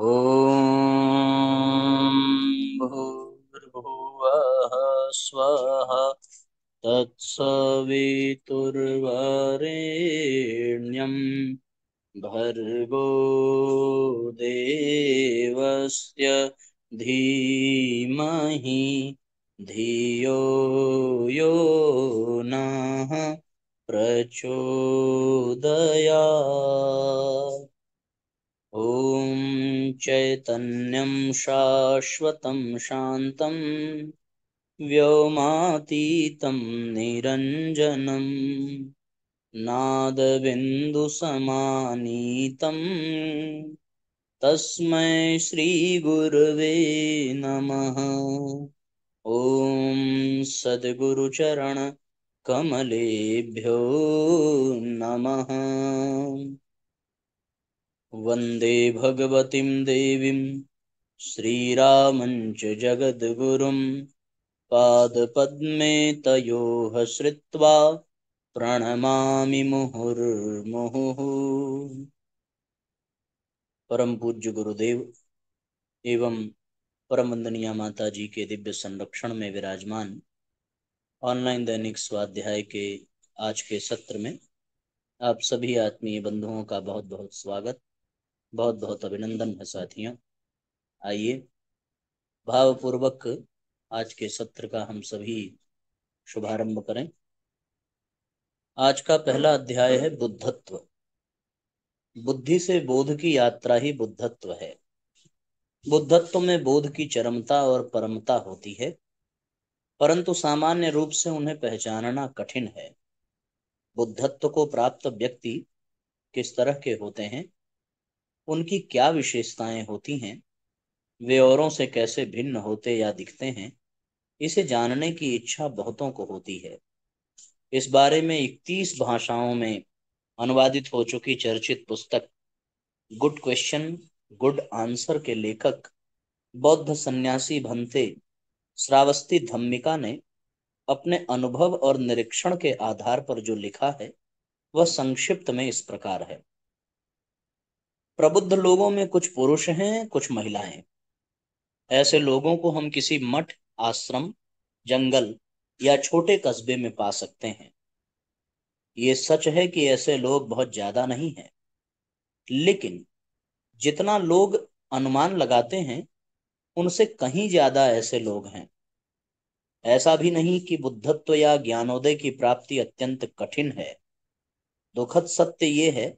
ॐ भूर्भुवः स्वः तत्सवितुर्वरेण्यं भर्गो देवस्य धीमहि धियो यो नः प्रचोदयात्। ॐ चैतन्यं शाश्वतं शान्तं व्योमातीतं निरञ्जनं नादबिन्दुसमानीतं तस्मै श्रीगुरवे नमः। ॐ सद्गुरुचरण कमलेभ्यो नमः। वन्दे भगवतीं देवीं श्रीरामं च जगद्गुरुं पादपद्मे तयोः श्रित्वा प्रणमामि मुहुर्मुहुः। परम पूज्य गुरुदेव एवं परम वंदनीय माता जी के दिव्य संरक्षण में विराजमान ऑनलाइन दैनिक स्वाध्याय के आज के सत्र में आप सभी आत्मीय बंधुओं का बहुत बहुत स्वागत, बहुत बहुत अभिनंदन है साथियों। आइए भावपूर्वक आज के सत्र का हम सभी शुभारंभ करें। आज का पहला अध्याय है बुद्धत्व। बुद्धि से बोध की यात्रा ही बुद्धत्व है। बुद्धत्व में बोध की चरमता और परमता होती है, परंतु सामान्य रूप से उन्हें पहचानना कठिन है। बुद्धत्व को प्राप्त व्यक्ति किस तरह के होते हैं, उनकी क्या विशेषताएं होती हैं, वे औरों से कैसे भिन्न होते या दिखते हैं, इसे जानने की इच्छा बहुतों को होती है। इस बारे में 31 भाषाओं में अनुवादित हो चुकी चर्चित पुस्तक गुड क्वेश्चन गुड आंसर के लेखक बौद्ध सन्यासी भंते श्रावस्ती धम्मिका ने अपने अनुभव और निरीक्षण के आधार पर जो लिखा है वह संक्षिप्त में इस प्रकार है। प्रबुद्ध लोगों में कुछ पुरुष हैं, कुछ महिलाएं। ऐसे लोगों को हम किसी मठ, आश्रम, जंगल या छोटे कस्बे में पा सकते हैं। ये सच है कि ऐसे लोग बहुत ज्यादा नहीं हैं, लेकिन जितना लोग अनुमान लगाते हैं उनसे कहीं ज्यादा ऐसे लोग हैं। ऐसा भी नहीं कि बुद्धत्व या ज्ञानोदय की प्राप्ति अत्यंत कठिन है। दुखद सत्य ये है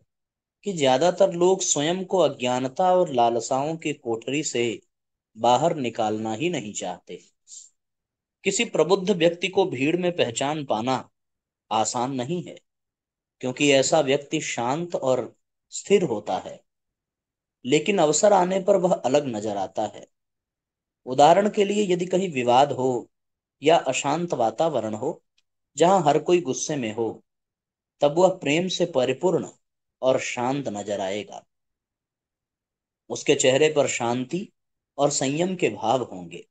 कि ज्यादातर लोग स्वयं को अज्ञानता और लालसाओं की कोठरी से बाहर निकालना ही नहीं चाहते। किसी प्रबुद्ध व्यक्ति को भीड़ में पहचान पाना आसान नहीं है, क्योंकि ऐसा व्यक्ति शांत और स्थिर होता है, लेकिन अवसर आने पर वह अलग नजर आता है। उदाहरण के लिए, यदि कहीं विवाद हो या अशांत वातावरण हो जहां हर कोई गुस्से में हो, तब वह प्रेम से परिपूर्ण और शांत नजर आएगा। उसके चेहरे पर शांति और संयम के भाव होंगे।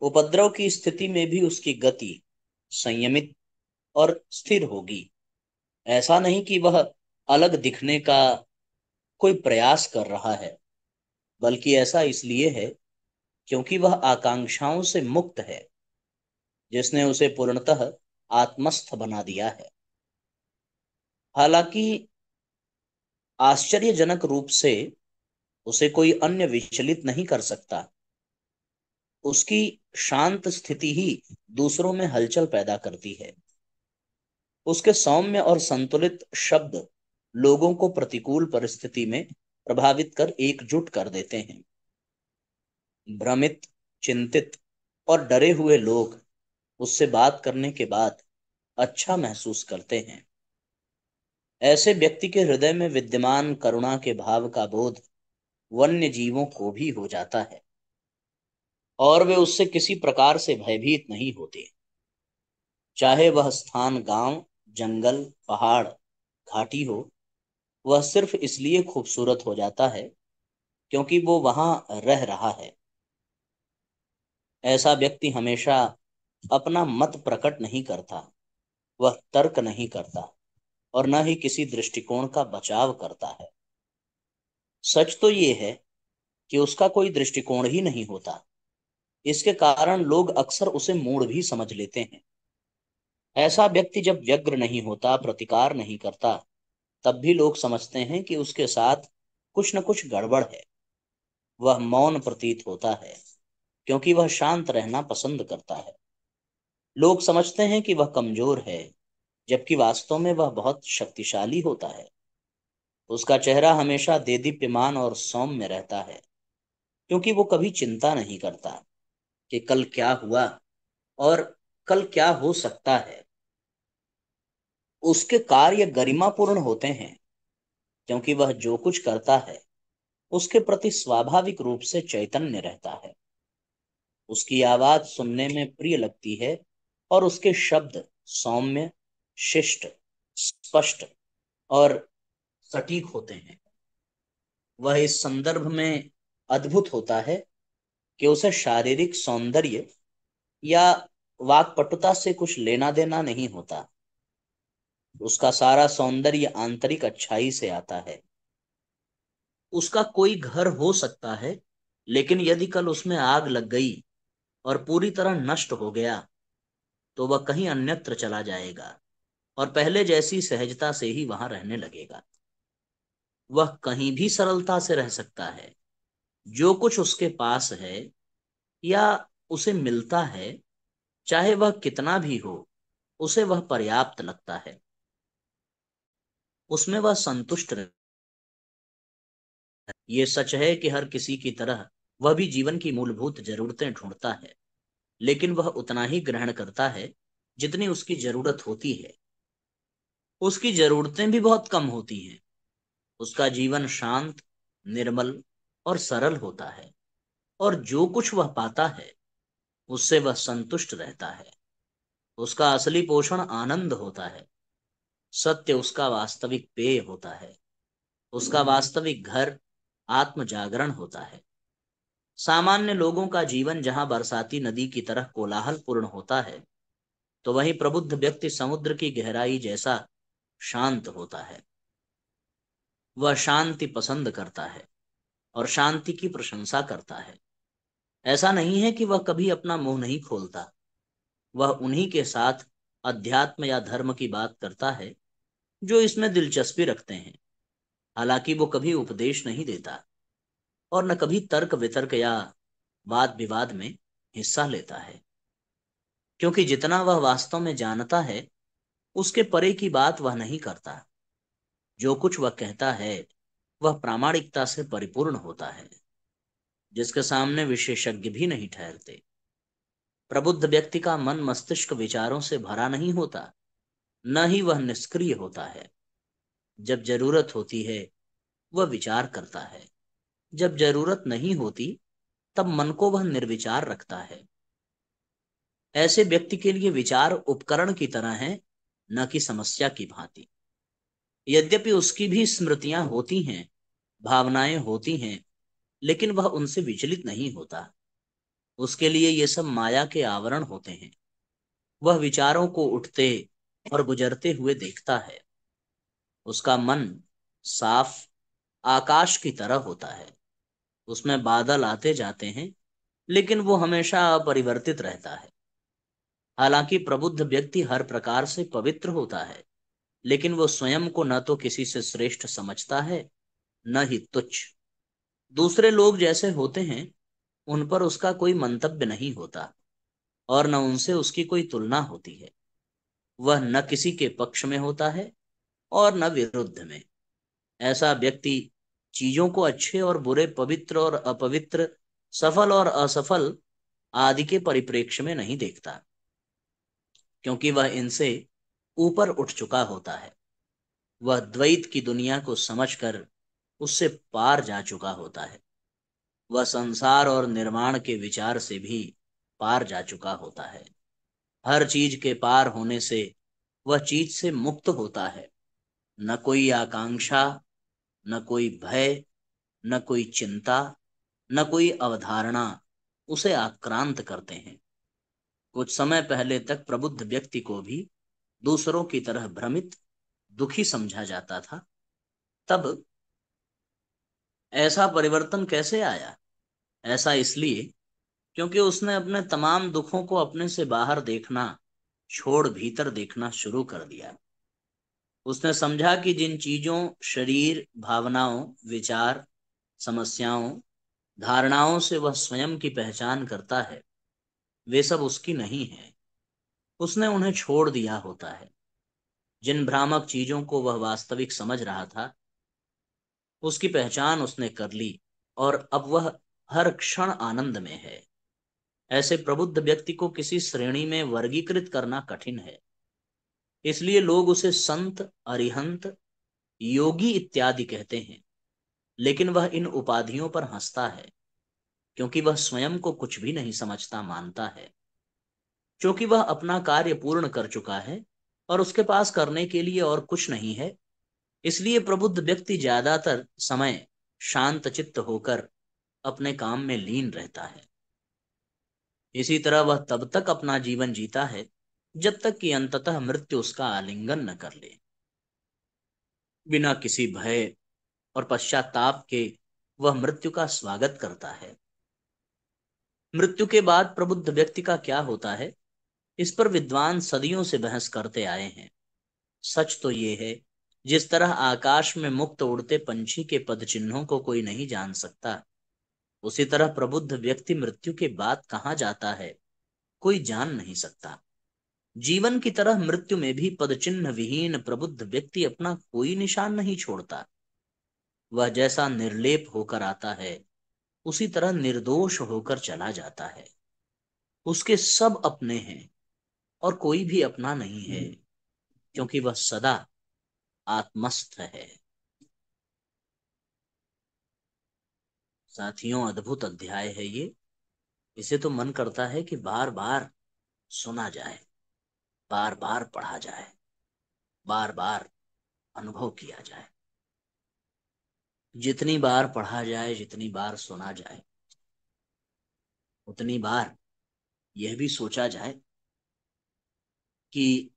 उपद्रव की स्थिति में भी उसकी गति संयमित और स्थिर होगी। ऐसा नहीं कि वह अलग दिखने का कोई प्रयास कर रहा है, बल्कि ऐसा इसलिए है क्योंकि वह आकांक्षाओं से मुक्त है, जिसने उसे पूर्णतः आत्मस्थ बना दिया है। हालांकि आश्चर्यजनक रूप से उसे कोई अन्य विचलित नहीं कर सकता। उसकी शांत स्थिति ही दूसरों में हलचल पैदा करती है। उसके सौम्य और संतुलित शब्द लोगों को प्रतिकूल परिस्थिति में प्रभावित कर एकजुट कर देते हैं। भ्रमित, चिंतित और डरे हुए लोग उससे बात करने के बाद अच्छा महसूस करते हैं। ऐसे व्यक्ति के हृदय में विद्यमान करुणा के भाव का बोध वन्य जीवों को भी हो जाता है, और वे उससे किसी प्रकार से भयभीत नहीं होते। चाहे वह स्थान गांव, जंगल, पहाड़, घाटी हो, वह सिर्फ इसलिए खूबसूरत हो जाता है क्योंकि वो वहां रह रहा है। ऐसा व्यक्ति हमेशा अपना मत प्रकट नहीं करता, वह तर्क नहीं करता और न ही किसी दृष्टिकोण का बचाव करता है। सच तो ये है कि उसका कोई दृष्टिकोण ही नहीं होता। इसके कारण लोग अक्सर उसे मूढ़ भी समझ लेते हैं। ऐसा व्यक्ति जब व्यग्र नहीं होता, प्रतिकार नहीं करता, तब भी लोग समझते हैं कि उसके साथ कुछ न कुछ गड़बड़ है। वह मौन प्रतीत होता है क्योंकि वह शांत रहना पसंद करता है। लोग समझते हैं कि वह कमजोर है, जबकि वास्तव में वह बहुत शक्तिशाली होता है। उसका चेहरा हमेशा देदीप्यमान और सौम्य रहता है, क्योंकि वो कभी चिंता नहीं करता कि कल क्या हुआ और कल क्या हो सकता है। उसके कार्य गरिमापूर्ण होते हैं, क्योंकि वह जो कुछ करता है उसके प्रति स्वाभाविक रूप से चैतन्य रहता है। उसकी आवाज सुनने में प्रिय लगती है और उसके शब्द सौम्य, शिष्ट, स्पष्ट और सटीक होते हैं। वह इस संदर्भ में अद्भुत होता है कि उसे शारीरिक सौंदर्य या वाक्पटुता से कुछ लेना देना नहीं होता। उसका सारा सौंदर्य आंतरिक अच्छाई से आता है। उसका कोई घर हो सकता है, लेकिन यदि कल उसमें आग लग गई और पूरी तरह नष्ट हो गया, तो वह कहीं अन्यत्र चला जाएगा और पहले जैसी सहजता से ही वहां रहने लगेगा। वह कहीं भी सरलता से रह सकता है। जो कुछ उसके पास है या उसे मिलता है, चाहे वह कितना भी हो, उसे वह पर्याप्त लगता है। उसमें वह संतुष्ट रहता है। ये सच है कि हर किसी की तरह वह भी जीवन की मूलभूत जरूरतें ढूंढता है, लेकिन वह उतना ही ग्रहण करता है जितनी उसकी जरूरत होती है। उसकी जरूरतें भी बहुत कम होती हैं। उसका जीवन शांत, निर्मल और सरल होता है, और जो कुछ वह पाता है उससे वह संतुष्ट रहता है। उसका असली पोषण आनंद होता है। सत्य उसका वास्तविक पेय होता है। उसका वास्तविक घर आत्म जागरण होता है। सामान्य लोगों का जीवन जहां बरसाती नदी की तरह कोलाहल पूर्ण होता है, तो वहीं प्रबुद्ध व्यक्ति समुद्र की गहराई जैसा शांत होता है। वह शांति पसंद करता है और शांति की प्रशंसा करता है। ऐसा नहीं है कि वह कभी अपना मुंह नहीं खोलता। वह उन्हीं के साथ अध्यात्म या धर्म की बात करता है जो इसमें दिलचस्पी रखते हैं। हालांकि वो कभी उपदेश नहीं देता और न कभी तर्क वितर्क या वाद विवाद में हिस्सा लेता है, क्योंकि जितना वह वास्तव में जानता है उसके परे की बात वह नहीं करता। जो कुछ वह कहता है वह प्रामाणिकता से परिपूर्ण होता है, जिसके सामने विशेषज्ञ भी नहीं ठहरते। प्रबुद्ध व्यक्ति का मन मस्तिष्क विचारों से भरा नहीं होता, न ही वह निष्क्रिय होता है। जब जरूरत होती है वह विचार करता है। जब जरूरत नहीं होती तब मन को वह निर्विचार रखता है। ऐसे व्यक्ति के लिए विचार उपकरण की तरह हैं, न कि समस्या की भांति। यद्यपि उसकी भी स्मृतियां होती हैं, भावनाएं होती हैं, लेकिन वह उनसे विचलित नहीं होता। उसके लिए ये सब माया के आवरण होते हैं। वह विचारों को उठते और गुजरते हुए देखता है। उसका मन साफ आकाश की तरह होता है। उसमें बादल आते जाते हैं, लेकिन वो हमेशा अपरिवर्तित रहता है। हालांकि प्रबुद्ध व्यक्ति हर प्रकार से पवित्र होता है, लेकिन वो स्वयं को न तो किसी से श्रेष्ठ समझता है, न ही तुच्छ। दूसरे लोग जैसे होते हैं उन पर उसका कोई मंतव्य नहीं होता और न उनसे उसकी कोई तुलना होती है। वह न किसी के पक्ष में होता है और न विरुद्ध में। ऐसा व्यक्ति चीजों को अच्छे और बुरे, पवित्र और अपवित्र, सफल और असफल आदि के परिप्रेक्ष्य में नहीं देखता, क्योंकि वह इनसे ऊपर उठ चुका होता है। वह द्वैत की दुनिया को समझकर उससे पार जा चुका होता है। वह संसार और निर्माण के विचार से भी पार जा चुका होता है। हर चीज के पार होने से वह चीज से मुक्त होता है। न कोई आकांक्षा, न कोई भय, न कोई चिंता, न कोई अवधारणा उसे आक्रांत करते हैं। कुछ समय पहले तक प्रबुद्ध व्यक्ति को भी दूसरों की तरह भ्रमित, दुखी समझा जाता था। तब ऐसा परिवर्तन कैसे आया? ऐसा इसलिए क्योंकि उसने अपने तमाम दुखों को अपने से बाहर देखना छोड़ भीतर देखना शुरू कर दिया। उसने समझा कि जिन चीजों, शरीर, भावनाओं, विचार, समस्याओं, धारणाओं से वह स्वयं की पहचान करता है, वे सब उसकी नहीं है। उसने उन्हें छोड़ दिया होता है। जिन भ्रामक चीजों को वह वास्तविक समझ रहा था, उसकी पहचान उसने कर ली और अब वह हर क्षण आनंद में है। ऐसे प्रबुद्ध व्यक्ति को किसी श्रेणी में वर्गीकृत करना कठिन है। इसलिए लोग उसे संत, अरिहंत, योगी इत्यादि कहते हैं। लेकिन वह इन उपाधियों पर हंसता है, क्योंकि वह स्वयं को कुछ भी नहीं समझता मानता है। क्योंकि वह अपना कार्य पूर्ण कर चुका है और उसके पास करने के लिए और कुछ नहीं है, इसलिए प्रबुद्ध व्यक्ति ज्यादातर समय शांत चित्त होकर अपने काम में लीन रहता है। इसी तरह वह तब तक अपना जीवन जीता है जब तक कि अंततः मृत्यु उसका आलिंगन न कर ले। बिना किसी भय और पश्चाताप के वह मृत्यु का स्वागत करता है। मृत्यु के बाद प्रबुद्ध व्यक्ति का क्या होता है, इस पर विद्वान सदियों से बहस करते आए हैं। सच तो ये है, जिस तरह आकाश में मुक्त उड़ते पंछी के पद चिन्हों को कोई नहीं जान सकता, उसी तरह प्रबुद्ध व्यक्ति मृत्यु के बाद कहाँ जाता है कोई जान नहीं सकता। जीवन की तरह मृत्यु में भी पद चिन्ह विहीन प्रबुद्ध व्यक्ति अपना कोई निशान नहीं छोड़ता। वह जैसा निर्लेप होकर आता है, उसी तरह निर्दोष होकर चला जाता है। उसके सब अपने हैं और कोई भी अपना नहीं है, क्योंकि वह सदा आत्मस्थ है। साथियों, अद्भुत अध्याय है ये। इसे तो मन करता है कि बार बार सुना जाए, बार बार पढ़ा जाए, बार बार अनुभव किया जाए। जितनी बार पढ़ा जाए, जितनी बार सुना जाए, उतनी बार यह भी सोचा जाए कि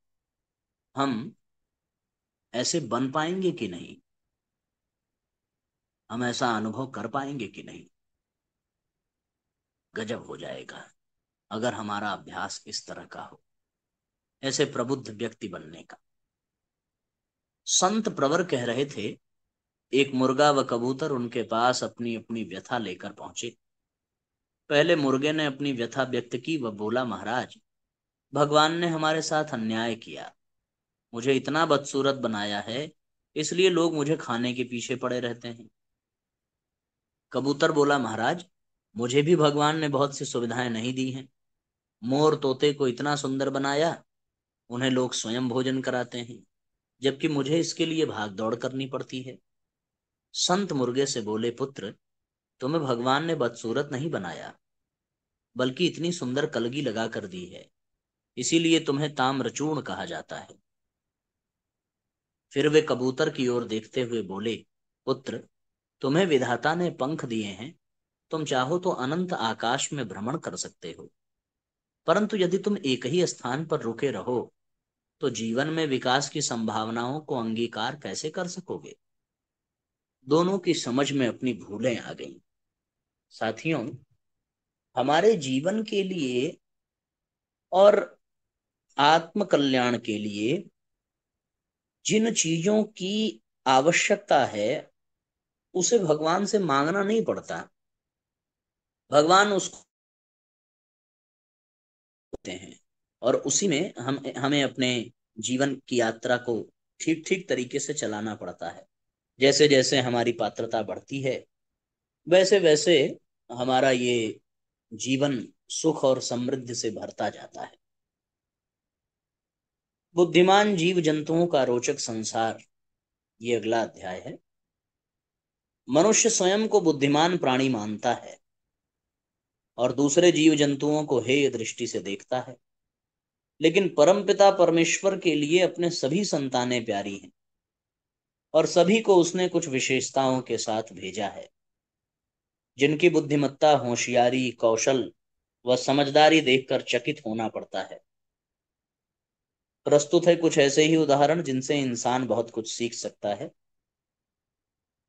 हम ऐसे बन पाएंगे कि नहीं, हम ऐसा अनुभव कर पाएंगे कि नहीं। गजब हो जाएगा अगर हमारा अभ्यास इस तरह का हो, ऐसे प्रबुद्ध व्यक्ति बनने का। संत प्रवर कह रहे थे, एक मुर्गा व कबूतर उनके पास अपनी अपनी व्यथा लेकर पहुंचे। पहले मुर्गे ने अपनी व्यथा व्यक्त की। वह बोला, महाराज, भगवान ने हमारे साथ अन्याय किया। मुझे इतना बदसूरत बनाया है, इसलिए लोग मुझे खाने के पीछे पड़े रहते हैं। कबूतर बोला, महाराज, मुझे भी भगवान ने बहुत सी सुविधाएं नहीं दी हैं। मोर तोते को इतना सुंदर बनाया, उन्हें लोग स्वयं भोजन कराते हैं, जबकि मुझे इसके लिए भाग दौड़ करनी पड़ती है। संत मुर्गे से बोले, पुत्र, तुम्हें भगवान ने बदसूरत नहीं बनाया, बल्कि इतनी सुंदर कलगी लगा कर दी है, इसीलिए तुम्हें ताम्रचूर्ण कहा जाता है। फिर वे कबूतर की ओर देखते हुए बोले, पुत्र, तुम्हें विधाता ने पंख दिए हैं, तुम चाहो तो अनंत आकाश में भ्रमण कर सकते हो। परंतु यदि तुम एक ही स्थान पर रुके रहो, तो जीवन में विकास की संभावनाओं को अंगीकार कैसे कर सकोगे। दोनों की समझ में अपनी भूलें आ गईं। साथियों, हमारे जीवन के लिए और आत्म कल्याण के लिए जिन चीजों की आवश्यकता है, उसे भगवान से मांगना नहीं पड़ता। भगवान उसको देते हैं और उसी में हम हमें अपने जीवन की यात्रा को ठीक ठीक तरीके से चलाना पड़ता है। जैसे जैसे हमारी पात्रता बढ़ती है, वैसे वैसे हमारा ये जीवन सुख और समृद्धि से भरता जाता है। बुद्धिमान जीव जंतुओं का रोचक संसार, ये अगला अध्याय है। मनुष्य स्वयं को बुद्धिमान प्राणी मानता है और दूसरे जीव जंतुओं को हेय दृष्टि से देखता है। लेकिन परमपिता परमेश्वर के लिए अपने सभी संतानें प्यारी हैं और सभी को उसने कुछ विशेषताओं के साथ भेजा है, जिनकी बुद्धिमत्ता, होशियारी, कौशल व समझदारी देखकर चकित होना पड़ता है। प्रस्तुत है कुछ ऐसे ही उदाहरण जिनसे इंसान बहुत कुछ सीख सकता है।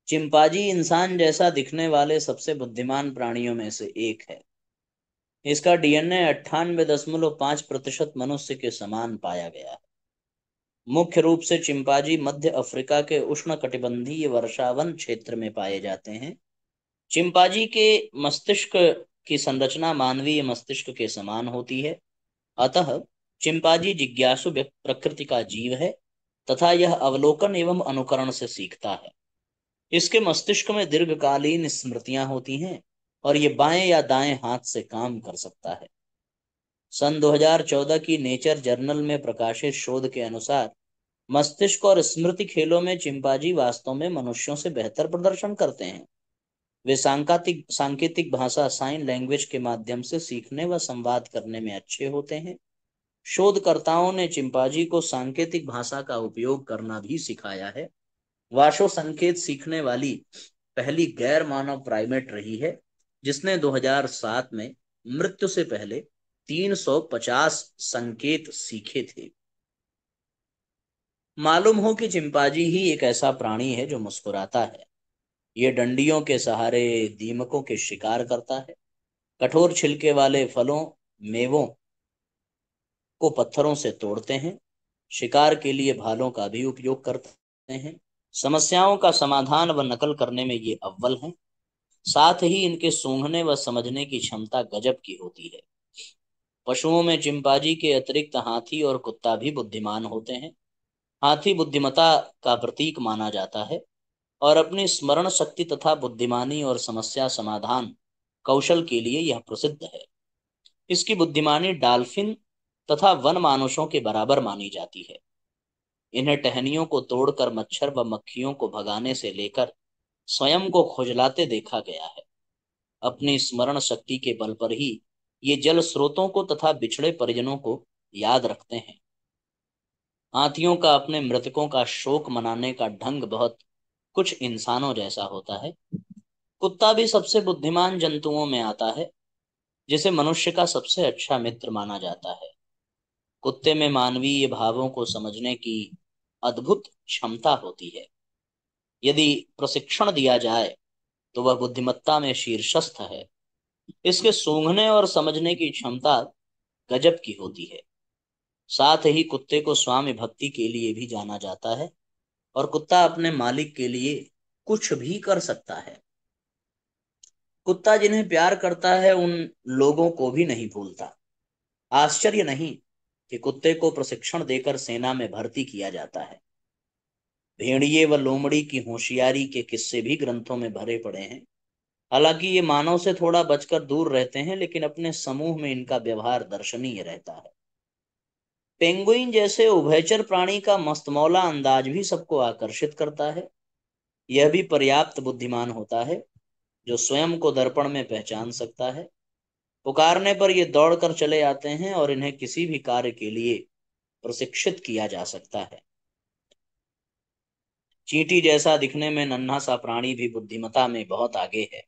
चिंपांजी इंसान जैसा दिखने वाले सबसे बुद्धिमान प्राणियों में से एक है। इसका डीएनए 98.5% मनुष्य के समान पाया गया है। मुख्य रूप से चिंपांजी मध्य अफ्रीका के उष्णकटिबंधीय वर्षावन क्षेत्र में पाए जाते हैं। चिंपांजी के मस्तिष्क की संरचना मानवीय मस्तिष्क के समान होती है। अतः चिंपांजी जिज्ञासु प्रकृति का जीव है तथा यह अवलोकन एवं अनुकरण से सीखता है। इसके मस्तिष्क में दीर्घकालीन स्मृतियां होती हैं और ये बाएं या दाएं हाथ से काम कर सकता है। सन 2014 की नेचर जर्नल में प्रकाशित शोध के अनुसार मस्तिष्क और स्मृति खेलों में चिंपांजी वास्तव में मनुष्यों से बेहतर प्रदर्शन करते हैं। वे सांकेतिक भाषा साइन लैंग्वेज के माध्यम से सीखने व संवाद करने में अच्छे होते हैं। शोधकर्ताओं ने चिंपांजी को सांकेतिक भाषा का उपयोग करना भी सिखाया है। वाशो संकेत सीखने वाली पहली गैर मानव प्राइमेट रही है जिसने 2007 में मृत्यु से पहले 350 संकेत सीखे थे। मालूम हो कि चिंपांजी ही एक ऐसा प्राणी है जो मुस्कुराता है। ये डंडियों के सहारे दीमकों के शिकार करता है, कठोर छिलके वाले फलों मेवों को पत्थरों से तोड़ते हैं, शिकार के लिए भालों का भी उपयोग करते हैं। समस्याओं का समाधान व नकल करने में ये अव्वल हैं। साथ ही इनके सूंघने व समझने की क्षमता गजब की होती है। पशुओं में चिंपांजी के अतिरिक्त हाथी और कुत्ता भी बुद्धिमान होते हैं। हाथी बुद्धिमत्ता का प्रतीक माना जाता है और अपनी स्मरण शक्ति तथा बुद्धिमानी और समस्या समाधान कौशल के लिए यह प्रसिद्ध है। इसकी बुद्धिमानी डॉल्फिन तथा वन मानुषों के बराबर मानी जाती है। इन्हें टहनियों को तोड़कर मच्छर व मक्खियों को भगाने से लेकर स्वयं को खुजलाते देखा गया है। अपनी स्मरण शक्ति के बल पर ही ये जल स्रोतों को तथा बिछड़े परिजनों को याद रखते हैं। हाथियों का अपने मृतकों का शोक मनाने का ढंग बहुत कुछ इंसानों जैसा होता है। कुत्ता भी सबसे बुद्धिमान जंतुओं में आता है, जिसे मनुष्य का सबसे अच्छा मित्र माना जाता है। कुत्ते में मानवीय भावों को समझने की अद्भुत क्षमता होती है। यदि प्रशिक्षण दिया जाए तो वह बुद्धिमत्ता में शीर्षस्थ है। इसके सूंघने और समझने की क्षमता गजब की होती है। साथ ही कुत्ते को स्वामी भक्ति के लिए भी जाना जाता है और कुत्ता अपने मालिक के लिए कुछ भी कर सकता है। कुत्ता जिन्हें प्यार करता है उन लोगों को भी नहीं भूलता। आश्चर्य नहीं कि कुत्ते को प्रशिक्षण देकर सेना में भर्ती किया जाता है। भेड़िए व लोमड़ी की होशियारी के किस्से भी ग्रंथों में भरे पड़े हैं। हालांकि ये मानव से थोड़ा बचकर दूर रहते हैं, लेकिन अपने समूह में इनका व्यवहार दर्शनीय रहता है। पेंगुइन जैसे उभयचर प्राणी का मस्तमौला अंदाज भी सबको आकर्षित करता है। यह भी पर्याप्त बुद्धिमान होता है, जो स्वयं को दर्पण में पहचान सकता है। पुकारने पर ये दौड़कर चले आते हैं और इन्हें किसी भी कार्य के लिए प्रशिक्षित किया जा सकता है। चींटी जैसा दिखने में नन्हा सा प्राणी भी बुद्धिमत्ता में बहुत आगे है।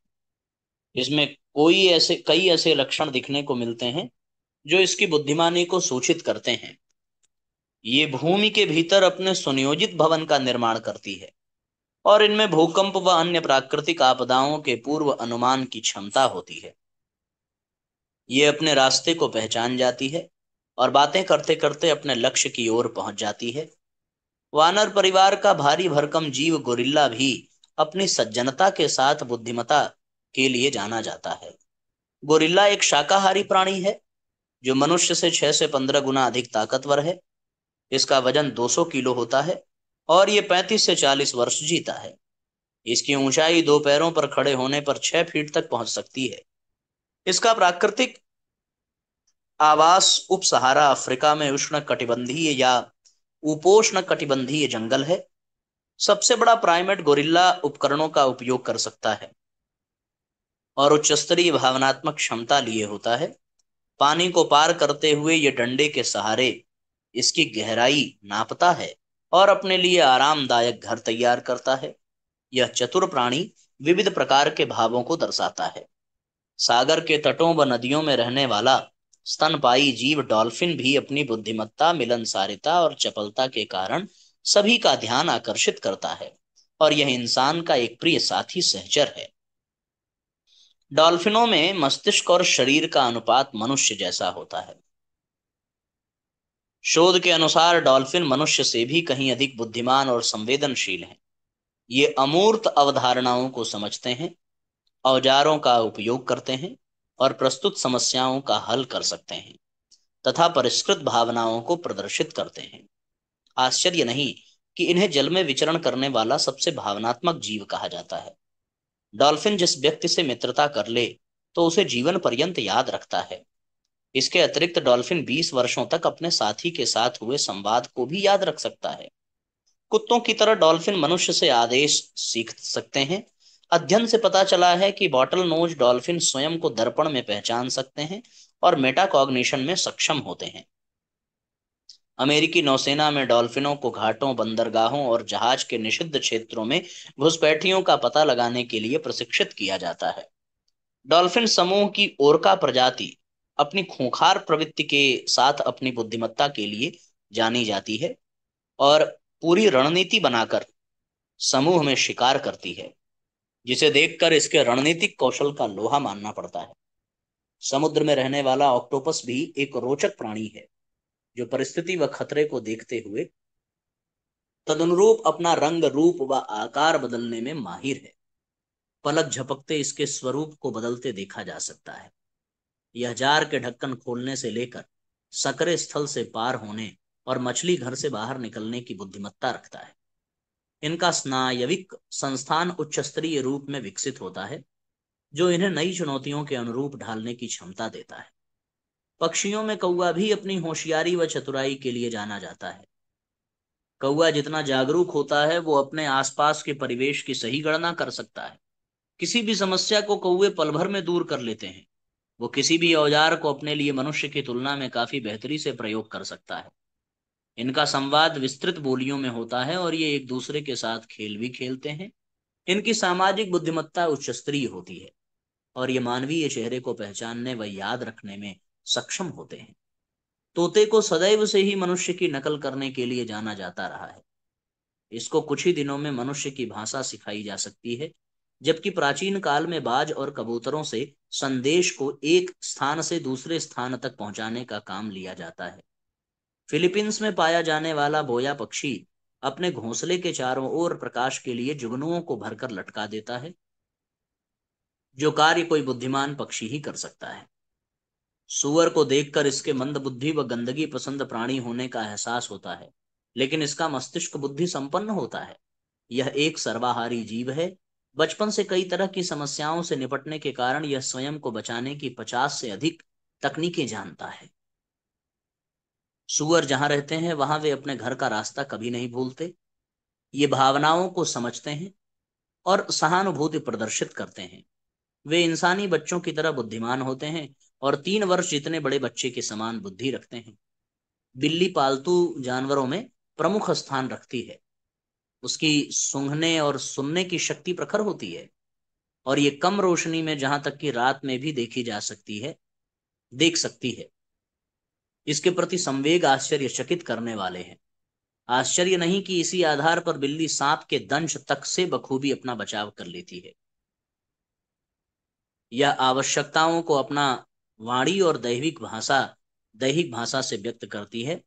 इसमें कई ऐसे लक्षण दिखने को मिलते हैं जो इसकी बुद्धिमानी को सूचित करते हैं। ये भूमि के भीतर अपने सुनियोजित भवन का निर्माण करती है और इनमें भूकंप व अन्य प्राकृतिक आपदाओं के पूर्व अनुमान की क्षमता होती है। ये अपने रास्ते को पहचान जाती है और बातें करते करते अपने लक्ष्य की ओर पहुंच जाती है। वानर परिवार का भारी भरकम जीव गोरिल्ला भी अपनी सज्जनता के साथ बुद्धिमत्ता के लिए जाना जाता है। गोरिल्ला एक शाकाहारी प्राणी है जो मनुष्य से 6 से 15 गुना अधिक ताकतवर है। इसका वजन 200 किलो होता है और ये 35 से 40 वर्ष जीता है। इसकी ऊंचाई 2 पैरों पर खड़े होने पर 6 फीट तक पहुंच सकती है। इसका प्राकृतिक आवास उप सहारा अफ्रीका में उष्ण कटिबंधीय या उपोष्ण कटिबंधीय जंगल है। सबसे बड़ा प्राइमेट गोरिल्ला उपकरणों का उपयोग कर सकता है और उच्च स्तरीय भावनात्मक क्षमता लिए होता है। पानी को पार करते हुए ये डंडे के सहारे इसकी गहराई नापता है और अपने लिए आरामदायक घर तैयार करता है। यह चतुर प्राणी विविध प्रकार के भावों को दर्शाता है। सागर के तटों व नदियों में रहने वाला स्तनपायी जीव डॉल्फिन भी अपनी बुद्धिमत्ता, मिलनसारिता और चपलता के कारण सभी का ध्यान आकर्षित करता है। और यह इंसान का एक प्रिय साथी सहचर है। डॉल्फिनों में मस्तिष्क और शरीर का अनुपात मनुष्य जैसा होता है। शोध के अनुसार डॉल्फिन मनुष्य से भी कहीं अधिक बुद्धिमान और संवेदनशील हैं। ये अमूर्त अवधारणाओं को समझते हैं, औजारों का उपयोग करते हैं और प्रस्तुत समस्याओं का हल कर सकते हैं तथा परिष्कृत भावनाओं को प्रदर्शित करते हैं। आश्चर्य नहीं कि इन्हें जल में विचरण करने वाला सबसे भावनात्मक जीव कहा जाता है। डॉल्फिन जिस व्यक्ति से मित्रता कर ले तो उसे जीवन पर्यंत याद रखता है। इसके अतिरिक्त डॉल्फिन 20 वर्षों तक अपने साथी के साथ हुए संवाद को भी याद रख सकता है। कुत्तों की तरह डॉल्फिन मनुष्य से आदेश सीख सकते हैं। अध्ययन से पता चला है कि बॉटल नोज डॉल्फिन स्वयं को दर्पण में पहचान सकते हैं और मेटाकॉग्निशन में सक्षम होते हैं। अमेरिकी नौसेना में डॉल्फिनों को घाटों, बंदरगाहों और जहाज के निषिद्ध क्षेत्रों में घुसपैठियों का पता लगाने के लिए प्रशिक्षित किया जाता है। डॉल्फिन समूह की ओरका प्रजाति अपनी खूंखार प्रवृत्ति के साथ अपनी बुद्धिमत्ता के लिए जानी जाती है और पूरी रणनीति बनाकर समूह में शिकार करती है, जिसे देखकर इसके रणनीतिक कौशल का लोहा मानना पड़ता है। समुद्र में रहने वाला ऑक्टोपस भी एक रोचक प्राणी है, जो परिस्थिति व खतरे को देखते हुए तदनुरूप अपना रंग, रूप व आकार बदलने में माहिर है। पलक झपकते इसके स्वरूप को बदलते देखा जा सकता है। यह जार के ढक्कन खोलने से लेकर सकरे स्थल से पार होने और मछली घर से बाहर निकलने की बुद्धिमत्ता रखता है। इनका स्नायविक संस्थान उच्च स्तरीय रूप में विकसित होता है, जो इन्हें नई चुनौतियों के अनुरूप ढालने की क्षमता देता है। पक्षियों में कौवा भी अपनी होशियारी व चतुराई के लिए जाना जाता है। कौवा जितना जागरूक होता है, वो अपने आसपास के परिवेश की सही गणना कर सकता है। किसी भी समस्या को कौवे पल भर में दूर कर लेते हैं। वो किसी भी औजार को अपने लिए मनुष्य की तुलना में काफी बेहतरी से प्रयोग कर सकता है। इनका संवाद विस्तृत बोलियों में होता है और ये एक दूसरे के साथ खेल भी खेलते हैं। इनकी सामाजिक बुद्धिमत्ता उच्च स्तरीय होती है और ये मानवीय चेहरे को पहचानने व याद रखने में सक्षम होते हैं। तोते को सदैव से ही मनुष्य की नकल करने के लिए जाना जाता रहा है। इसको कुछ ही दिनों में मनुष्य की भाषा सिखाई जा सकती है, जबकि प्राचीन काल में बाज और कबूतरों से संदेश को एक स्थान से दूसरे स्थान तक पहुंचाने का काम लिया जाता है। फिलीपींस में पाया जाने वाला बोया पक्षी अपने घोंसले के चारों ओर प्रकाश के लिए जुगनुओं को भरकर लटका देता है, जो कार्य कोई बुद्धिमान पक्षी ही कर सकता है। सूअर को देखकर इसके मंदबुद्धि व गंदगी पसंद प्राणी होने का एहसास होता है, लेकिन इसका मस्तिष्क बुद्धि संपन्न होता है। यह एक सर्वाहारी जीव है। बचपन से कई तरह की समस्याओं से निपटने के कारण यह स्वयं को बचाने की 50 से अधिक तकनीकें जानता है। सूअर जहां रहते हैं वहां वे अपने घर का रास्ता कभी नहीं भूलते। ये भावनाओं को समझते हैं और सहानुभूति प्रदर्शित करते हैं। वे इंसानी बच्चों की तरह बुद्धिमान होते हैं और 3 वर्ष जितने बड़े बच्चे के समान बुद्धि रखते हैं। बिल्ली पालतू जानवरों में प्रमुख स्थान रखती है। उसकी सूंघने और सुनने की शक्ति प्रखर होती है और ये कम रोशनी में, जहां तक कि रात में भी देखी जा सकती है, देख सकती है। इसके प्रति संवेग आश्चर्यचकित करने वाले हैं। आश्चर्य नहीं कि इसी आधार पर बिल्ली सांप के दंश तक से बखूबी अपना बचाव कर लेती है। यह आवश्यकताओं को अपना वाणी और दैहिक भाषा से व्यक्त करती है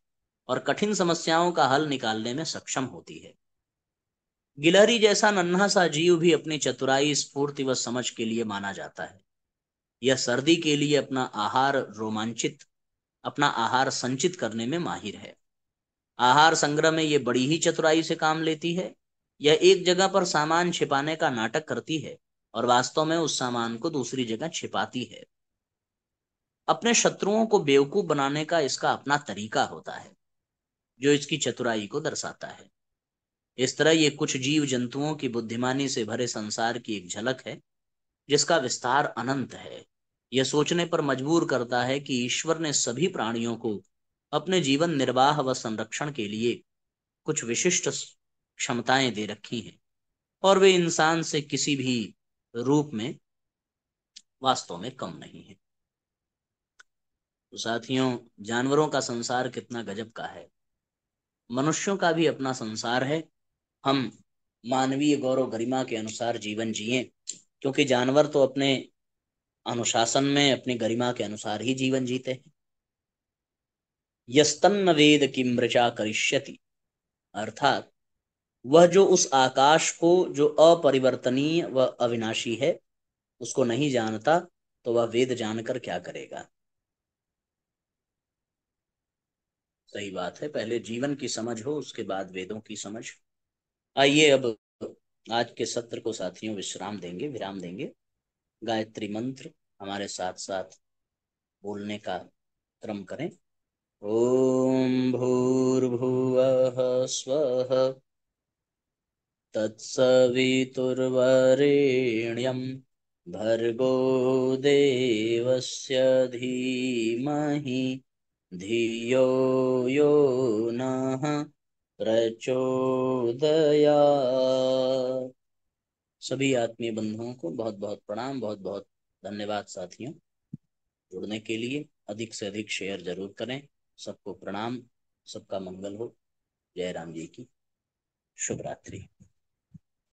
और कठिन समस्याओं का हल निकालने में सक्षम होती है। गिलहरी जैसा नन्हा सा जीव भी अपनी चतुराई, स्फूर्ति व समझ के लिए माना जाता है। यह सर्दी के लिए अपना आहार संचित करने में माहिर है। आहार संग्रह में यह बड़ी ही चतुराई से काम लेती है। यह एक जगह पर सामान छिपाने का नाटक करती है और वास्तव में उस सामान को दूसरी जगह छिपाती है। अपने शत्रुओं को बेवकूफ बनाने का इसका अपना तरीका होता है, जो इसकी चतुराई को दर्शाता है। इस तरह ये कुछ जीव जंतुओं की बुद्धिमानी से भरे संसार की एक झलक है, जिसका विस्तार अनंत है। यह सोचने पर मजबूर करता है कि ईश्वर ने सभी प्राणियों को अपने जीवन निर्वाह व संरक्षण के लिए कुछ विशिष्ट क्षमताएं दे रखी हैं और वे इंसान से किसी भी रूप में वास्तव में कम नहीं है। तो साथियों, जानवरों का संसार कितना गजब का है। मनुष्यों का भी अपना संसार है। हम मानवीय गौरव गरिमा के अनुसार जीवन जिए, क्योंकि जानवर तो अपने अनुशासन में अपनी गरिमा के अनुसार ही जीवन जीते हैं। यस्तन्न वेद किम मृचा करिष्यति, अर्थात वह जो उस आकाश को, जो अपरिवर्तनीय व अविनाशी है, उसको नहीं जानता, तो वह वेद जानकर क्या करेगा। सही बात है, पहले जीवन की समझ हो, उसके बाद वेदों की समझ। आइए अब आज के सत्र को साथियों विराम देंगे। गायत्री मंत्र हमारे साथ साथ बोलने का क्रम करें। ओम भूर्भुवः स्वः तत्सवितुर्वरेण्यं भर्गो देवस्य धीमहि धियो यो नः प्रचोदयात्। सभी आत्मीय बंधुओं को बहुत बहुत प्रणाम, बहुत बहुत धन्यवाद साथियों जुड़ने के लिए। अधिक से अधिक शेयर जरूर करें। सबको प्रणाम, सबका मंगल हो। जय राम जी की। शुभ रात्रि।